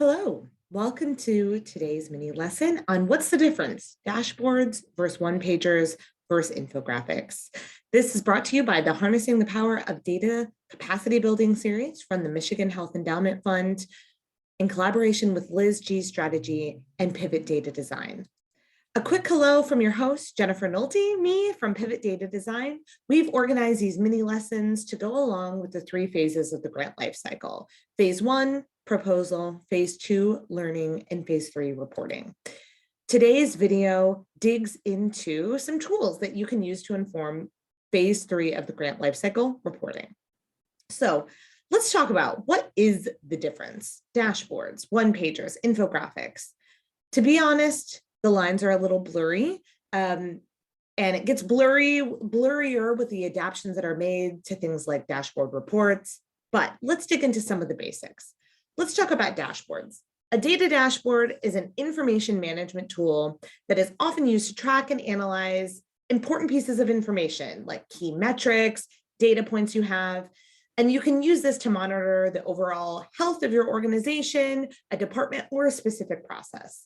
Hello, welcome to today's mini lesson on what's the difference, dashboards versus one-pagers versus infographics. This is brought to you by the Harnessing the Power of Data Capacity Building series from the Michigan Health Endowment Fund in collaboration with Liz G Strategy and Pivot Data Design. A quick hello from your host, Jennifer Nolte, me from Pivot Data Design. We've organized these mini lessons to go along with the 3 phases of the grant lifecycle. Phase 1, proposal, phase 2, learning, and phase 3, reporting. Today's video digs into some tools that you can use to inform phase 3 of the grant lifecycle, reporting. So let's talk about what is the difference, dashboards, one-pagers, infographics. To be honest, the lines are a little blurry, and it gets blurrier with the adaptations that are made to things like dashboard reports. But let's dig into some of the basics. Let's talk about dashboards. A data dashboard is an information management tool that is often used to track and analyze important pieces of information like key metrics, data points you have, and you can use this to monitor the overall health of your organization, a department, or a specific process.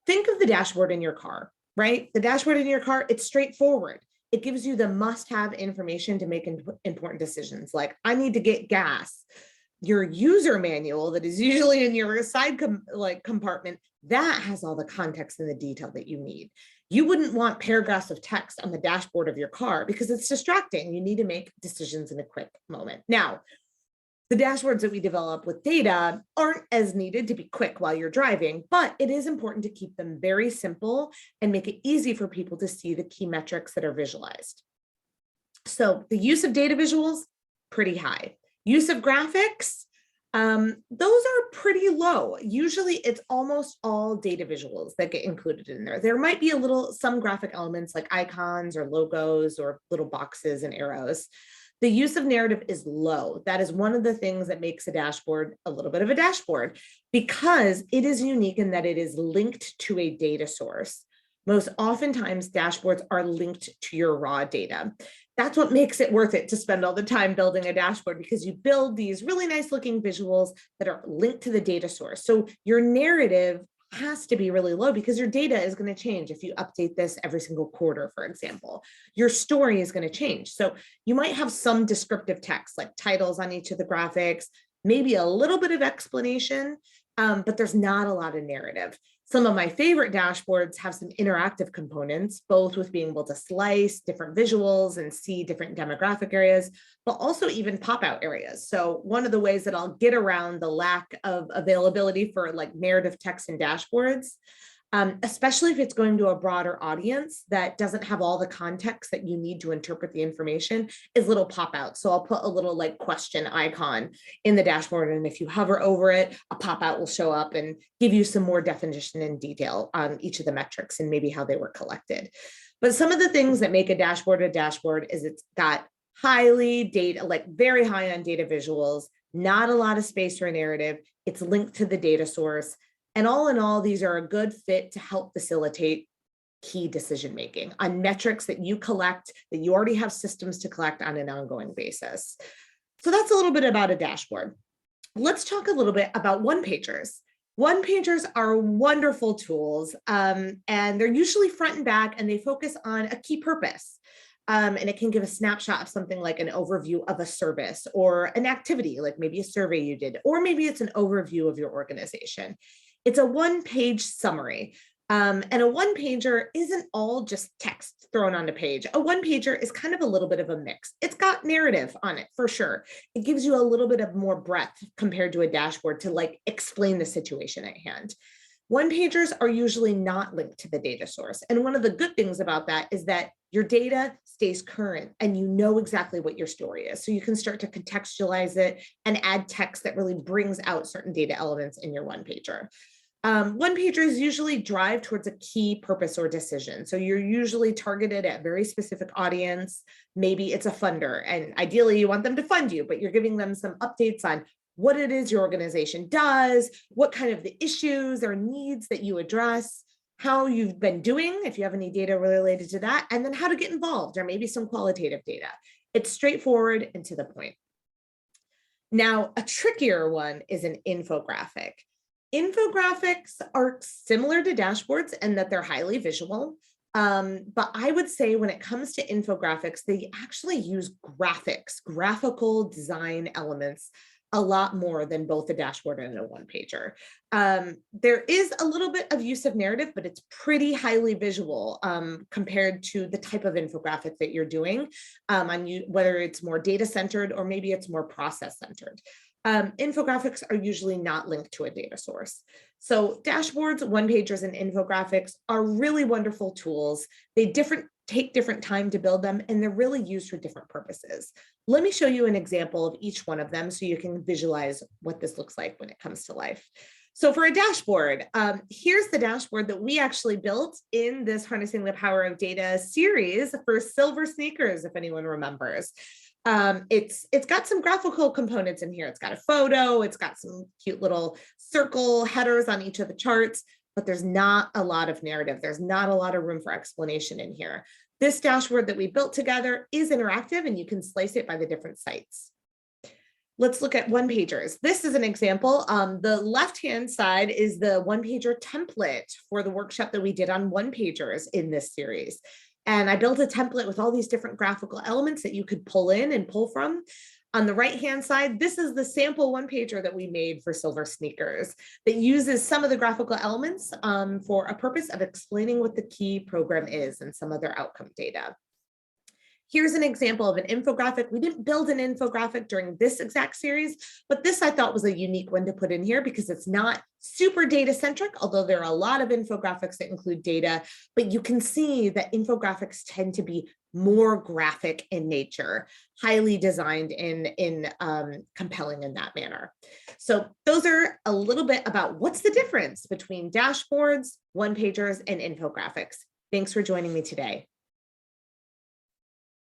Think of the dashboard in your car, right? The dashboard in your car, it's straightforward. It gives you the must-have information to make important decisions, like I need to get gas. Your user manual that is usually in your side compartment, that has all the context and the detail that you need. You wouldn't want paragraphs of text on the dashboard of your car because it's distracting. You need to make decisions in a quick moment. Now, the dashboards that we develop with data aren't as needed to be quick while you're driving, but it is important to keep them very simple and make it easy for people to see the key metrics that are visualized. So the use of data visuals, pretty high. Use of graphics, those are pretty low. Usually it's almost all data visuals that get included in there. There might be some graphic elements like icons or logos or little boxes and arrows. The use of narrative is low. That is one of the things that makes a dashboard a little bit of a dashboard because it is unique in that it is linked to a data source. Most oftentimes dashboards are linked to your raw data. That's what makes it worth it to spend all the time building a dashboard because you build these really nice looking visuals that are linked to the data source. So your narrative has to be really low because your data is going to change if you update this every single quarter, for example. Your story is going to change. So you might have some descriptive text like titles on each of the graphics, maybe a little bit of explanation, but there's not a lot of narrative. Some of my favorite dashboards have some interactive components, both with being able to slice different visuals and see different demographic areas, but also even pop-out areas. So one of the ways that I'll get around the lack of availability for like narrative text in dashboards, especially if it's going to a broader audience that doesn't have all the context that you need to interpret the information, is little pop-outs. So I'll put a little like question icon in the dashboard, and if you hover over it, a pop-out will show up and give you some more definition and detail on each of the metrics and maybe how they were collected. But some of the things that make a dashboard is it's got highly data, like very high on data visuals, not a lot of space for narrative. It's linked to the data source. And all in all, these are a good fit to help facilitate key decision-making on metrics that you collect, that you already have systems to collect on an ongoing basis. So that's a little bit about a dashboard. Let's talk a little bit about one-pagers. One-pagers are wonderful tools, and they're usually front and back, and they focus on a key purpose. And it can give a snapshot of something like an overview of a service or an activity, like maybe a survey you did, or maybe it's an overview of your organization. It's a one-page summary. And a one-pager isn't all just text thrown on a page. A one-pager is kind of a little bit of a mix. It's got narrative on it for sure. It gives you a little bit of more breadth compared to a dashboard to like explain the situation at hand. One-pagers are usually not linked to the data source. And one of the good things about that is that your data stays current and you know exactly what your story is. So you can start to contextualize it and add text that really brings out certain data elements in your one-pager. One-pagers usually drive towards a key purpose or decision. So you're usually targeted at a very specific audience. Maybe it's a funder, and ideally you want them to fund you, but you're giving them some updates on what it is your organization does, what kind of the issues or needs that you address, how you've been doing, if you have any data related to that, and then how to get involved, or maybe some qualitative data. It's straightforward and to the point. Now, a trickier one is an infographic. Infographics are similar to dashboards in that they're highly visual. But I would say when it comes to infographics, they actually use graphics, graphical design elements a lot more than both a dashboard and a one-pager. There is a little bit of use of narrative, but it's pretty highly visual compared to the type of infographic that you're doing, whether it's more data-centered or maybe it's more process-centered. Infographics are usually not linked to a data source. So dashboards, one-pagers, and infographics are really wonderful tools. They take different time to build them, and they're really used for different purposes. Let me show you an example of each one of them so you can visualize what this looks like when it comes to life. So for a dashboard, here's the dashboard that we actually built in this Harnessing the Power of Data series for silver sneakers, if anyone remembers. It's got some graphical components in here. It's got a photo, it's got some cute little circle headers on each of the charts, but there's not a lot of narrative. There's not a lot of room for explanation in here. This dashboard that we built together is interactive and you can slice it by the different sites. Let's look at one-pagers. This is an example. The left-hand side is the one-pager template for the workshop that we did on one-pagers in this series. And I built a template with all these different graphical elements that you could pull in and pull from. On the right-hand side, this is the sample one-pager that we made for Silver Sneakers that uses some of the graphical elements for a purpose of explaining what the key program is and some other outcome data. Here's an example of an infographic. We didn't build an infographic during this exact series, but this I thought was a unique one to put in here because it's not super data centric, although there are a lot of infographics that include data, but you can see that infographics tend to be more graphic in nature, highly designed and compelling in that manner. So those are a little bit about what's the difference between dashboards, one-pagers, and infographics. Thanks for joining me today.